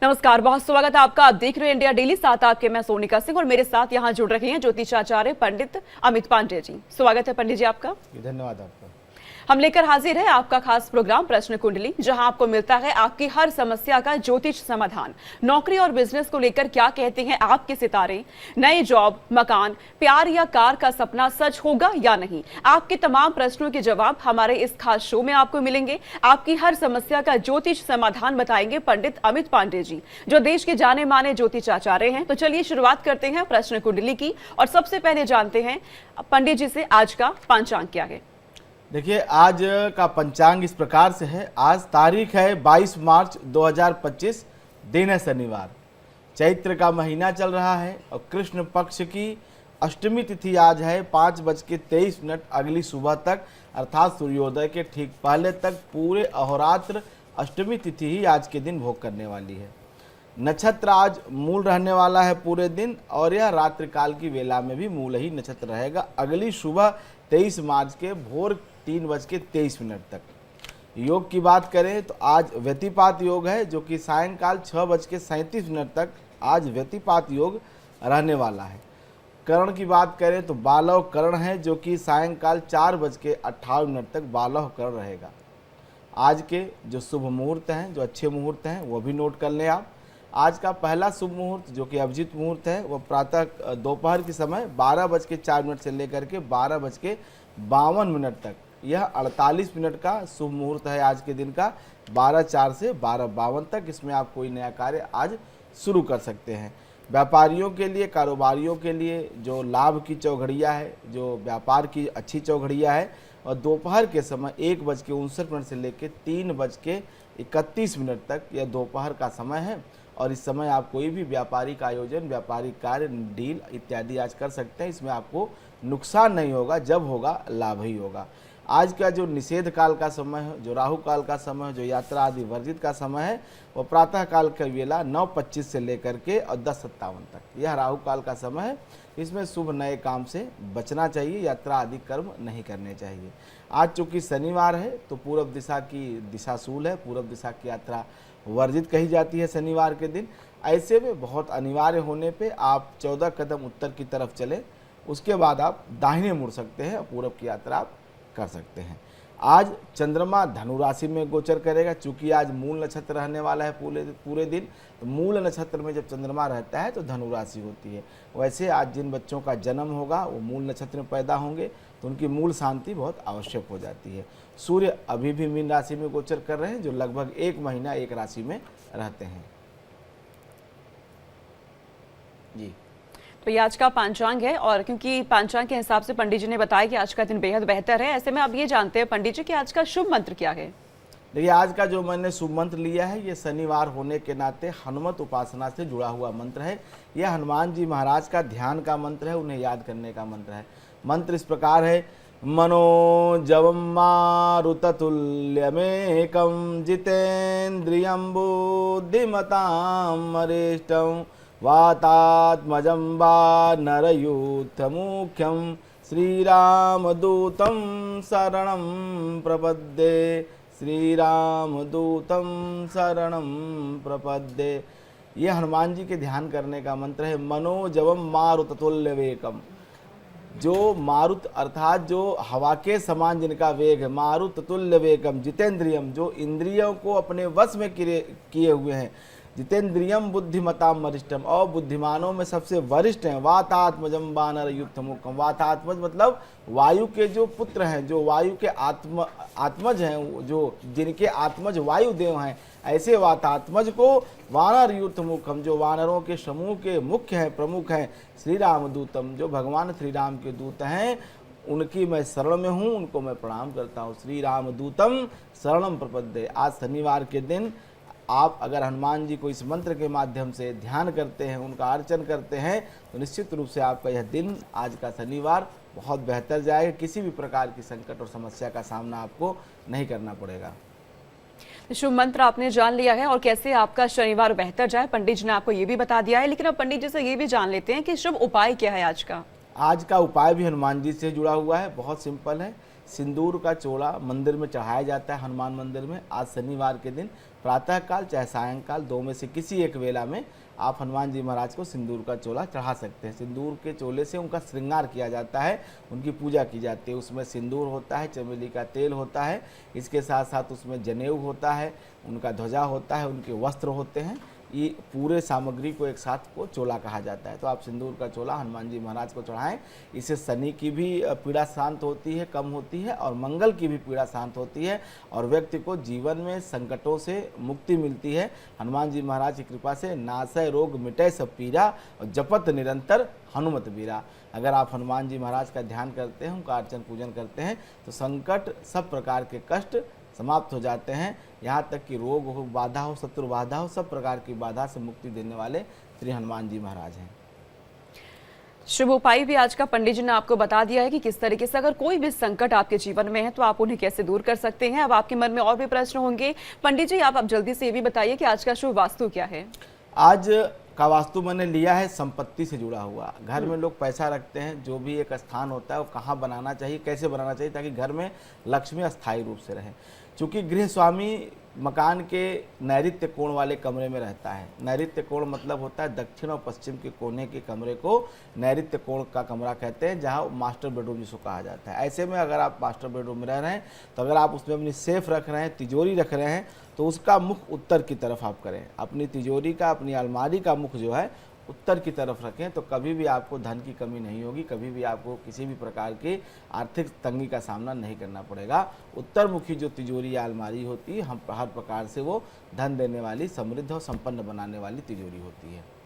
नमस्कार, बहुत स्वागत है आपका। आप देख रहे हैं इंडिया डेली, साथ आपके मैं सोनिका सिंह और मेरे साथ यहाँ जुड़ रहे हैं ज्योतिषाचार्य पंडित अमित पांडे जी। स्वागत है पंडित जी आपका। धन्यवाद आपका। हम लेकर हाजिर है आपका खास प्रोग्राम प्रश्न कुंडली, जहां आपको मिलता है आपकी हर समस्या का ज्योतिष समाधान। नौकरी और बिजनेस को लेकर क्या कहते हैं आपके सितारे, नए जॉब, मकान, प्यार या कार का सपना सच होगा या नहीं, आपके तमाम प्रश्नों के जवाब हमारे इस खास शो में आपको मिलेंगे। आपकी हर समस्या का ज्योतिष समाधान बताएंगे पंडित अमित पांडे जी, जो देश के जाने माने ज्योतिषाचार्य हैं। तो चलिए शुरुआत करते हैं प्रश्न कुंडली की और सबसे पहले जानते हैं पंडित जी से आज का पंचांग क्या है। देखिए, आज का पंचांग इस प्रकार से है। आज तारीख है 22 मार्च 2025, दिन है शनिवार। चैत्र का महीना चल रहा है और कृष्ण पक्ष की अष्टमी तिथि आज है 5:23 अगली सुबह तक, अर्थात सूर्योदय के ठीक पहले तक पूरे अहोरात्र अष्टमी तिथि ही आज के दिन भोग करने वाली है। नक्षत्र आज मूल रहने वाला है पूरे दिन और यह रात्रिकाल की वेला में भी मूल ही नक्षत्र रहेगा अगली सुबह 23 मार्च के भोर 3:23 तक। योग की बात करें तो आज व्यतिपात योग है, जो कि सायंकाल 6:37 तक आज व्यतिपात योग रहने वाला है। करण की बात करें तो बालव करण है, जो कि सायंकाल 4:58 तक बालव करण रहेगा। आज के जो शुभ मुहूर्त हैं, जो अच्छे मुहूर्त हैं, वो भी नोट कर लें आप। आज का पहला शुभ मुहूर्त जो कि अभिजीत मुहूर्त है, वह प्रातः दोपहर के समय 12:04 से लेकर के 12:52 तक, यह 48 मिनट का शुभ मुहूर्त है आज के दिन का, 12:04 से 12:52 तक। इसमें आप कोई नया कार्य आज शुरू कर सकते हैं। व्यापारियों के लिए, कारोबारियों के लिए जो लाभ की चौघड़िया है, जो व्यापार की अच्छी चौघड़िया है, और दोपहर के समय 1:59 से लेकर 3:31 तक यह दोपहर का समय है। और इस समय आप कोई भी व्यापारिक आयोजन, व्यापारिक कार्य, डील इत्यादि आज कर सकते हैं। इसमें आपको नुकसान नहीं होगा, जब होगा लाभ ही होगा। आज का जो निषेध काल का समय है, जो राहु काल का समय है, जो यात्रा आदि वर्जित का समय है, वह प्रातः काल का वेला 9:25 से लेकर के और 10:57 तक, यह राहु काल का समय है। इसमें शुभ नए काम से बचना चाहिए, यात्रा आदि कर्म नहीं करने चाहिए। आज चूँकि शनिवार है तो पूर्व दिशा की दिशाशूल है, पूर्व दिशा की यात्रा वर्जित कही जाती है शनिवार के दिन। ऐसे में बहुत अनिवार्य होने पे आप 14 कदम उत्तर की तरफ चलें, उसके बाद आप दाहिने मुड़ सकते हैं और पूरब की यात्रा आप कर सकते हैं। आज चंद्रमा धनु राशि में गोचर करेगा। चूंकि आज मूल नक्षत्र रहने वाला है पूरे दिन, तो मूल नक्षत्र में जब चंद्रमा रहता है तो धनु राशि होती है। वैसे आज जिन बच्चों का जन्म होगा वो मूल नक्षत्र में पैदा होंगे, तो उनकी मूल शांति बहुत आवश्यक हो जाती है। सूर्य अभी भी मीन राशि में गोचर कर रहे हैं, जो लगभग 1 महीना एक राशि में रहते हैं। जी, तो ये आज का पंचांग है और क्योंकि पंचांग के हिसाब से पंडित जी ने बताया कि आज का दिन बेहद बेहतर है, ऐसे में अब ये जानते हैं पंडित जी कि आज का शुभ मंत्र क्या है। देखिए, आज का जो मैंने शुभ मंत्र लिया है, ये शनिवार होने के नाते हनुमत उपासना से जुड़ा हुआ मंत्र है। यह हनुमान जी महाराज का ध्यान का मंत्र है, उन्हें याद करने का मंत्र है। मंत्र इस प्रकार है: मनोजवं मारुततुल्यमेकं जितेन्द्रियं बुद्धिमतां वरिष्ठं वातात्मजं वानरयूथमुख्यं श्रीरामदूतं शरणं प्रपद्ये, श्रीरामदूतं शरणं प्रपद्ये। ये हनुमान जी के ध्यान करने का मंत्र है। मनोजवं मारुततुल्यवेगम, जो मारुत अर्थात जो हवा के समान जिनका वेग है, मारुत तुल्य वेगम, जितेंद्रियम, जो इंद्रियों को अपने वश में किए हुए हैं, जितेंद्रियम बुद्धिमताम वरिष्ठम, और बुद्धिमानों में सबसे वरिष्ठ हैं। वातात्मजम वानर युक्त मुखम, वातात्मज मतलब वायु के जो पुत्र हैं, जो वायु के आत्मज हैं, जो जिनके आत्मज वायुदेव हैं, ऐसे वातात्मज को वानर युक्त मुखम, जो वानरों के समूह के मुख्य हैं, प्रमुख हैं, श्री राम दूतम, जो भगवान श्री राम के दूत हैं, उनकी मैं शरण में हूँ, उनको मैं प्रणाम करता हूँ। श्री राम दूतम शरणम प्रपद्ये। आज शनिवार के दिन आप अगर हनुमान जी को इस मंत्र के माध्यम से ध्यान करते हैं, उनका अर्चन करते हैं, तो निश्चित रूप से आपका यह दिन, आज का शनिवार, बहुत बेहतर जाएगा। किसी भी प्रकार की संकट और समस्या का सामना आपको नहीं करना पड़ेगा। शुभ मंत्र आपने जान लिया है और कैसे आपका शनिवार बेहतर जाए पंडित जी ने आपको ये भी बता दिया है, लेकिन अब पंडित जी से ये भी जान लेते हैं कि शुभ उपाय क्या है आज का। आज का उपाय भी हनुमान जी से जुड़ा हुआ है, बहुत सिंपल है। सिंदूर का चोला मंदिर में चढ़ाया जाता है, हनुमान मंदिर में। आज शनिवार के दिन प्रातःकाल चाहे सायंकाल, दो में से किसी एक वेला में आप हनुमान जी महाराज को सिंदूर का चोला चढ़ा सकते हैं। सिंदूर के चोले से उनका श्रृंगार किया जाता है, उनकी पूजा की जाती है। उसमें सिंदूर होता है, चमेली का तेल होता है, इसके साथ साथ उसमें जनेऊ होता है, उनका ध्वजा होता है, उनके वस्त्र होते हैं। ये पूरे सामग्री को एक साथ को चोला कहा जाता है। तो आप सिंदूर का चोला हनुमान जी महाराज को चढ़ाएं। इससे शनि की भी पीड़ा शांत होती है, कम होती है, और मंगल की भी पीड़ा शांत होती है, और व्यक्ति को जीवन में संकटों से मुक्ति मिलती है। हनुमान जी महाराज की कृपा से नासय रोग मिटय सब पीरा, और जपत निरंतर हनुमत बीरा। अगर आप हनुमान जी महाराज का ध्यान करते हैं, उनका अर्चन पूजन करते हैं, तो संकट, सब प्रकार के कष्ट समाप्त हो जाते हैं। यहाँ तक कि रोग हो, बाधा हो, शत्रु बाधा हो, सब प्रकार की बाधा से मुक्ति देने वाले श्री हनुमान जी महाराज हैं। शुभ उपाय भी आज का पंडित जी ने आपको बता दिया है कि किस तरीके से अगर कोई भी संकट आपके जीवन में है तो आप उन्हें कैसे दूर कर सकते हैं। अब आपके मन में और भी प्रश्न होंगे। पंडित जी, आप अब जल्दी से ये भी बताइए कि आज का शुभ वास्तु क्या है। आज का वास्तु मैंने लिया है संपत्ति से जुड़ा हुआ। घर में लोग पैसा रखते हैं, जो भी एक स्थान होता है वो कहाँ बनाना चाहिए, कैसे बनाना चाहिए, ताकि घर में लक्ष्मी अस्थायी रूप से रहे। चूँकि गृह स्वामी मकान के नैऋत्य कोण वाले कमरे में रहता है। नैऋत्य कोण मतलब होता है दक्षिण और पश्चिम के कोने के कमरे को नैऋत्य कोण का कमरा कहते हैं, जहां मास्टर बेडरूम जिसको कहा जाता है। ऐसे में अगर आप मास्टर बेडरूम में रह रहे हैं, तो अगर आप उसमें अपनी सेफ रख रहे हैं, तिजोरी रख रहे हैं, तो उसका मुख उत्तर की तरफ आप करें। अपनी तिजोरी का, अपनी अलमारी का मुख जो है उत्तर की तरफ रखें, तो कभी भी आपको धन की कमी नहीं होगी, कभी भी आपको किसी भी प्रकार की आर्थिक तंगी का सामना नहीं करना पड़ेगा। उत्तरमुखी जो तिजोरी या अलमारी होती है, हम हर प्रकार से वो धन देने वाली, समृद्ध और संपन्न बनाने वाली तिजोरी होती है।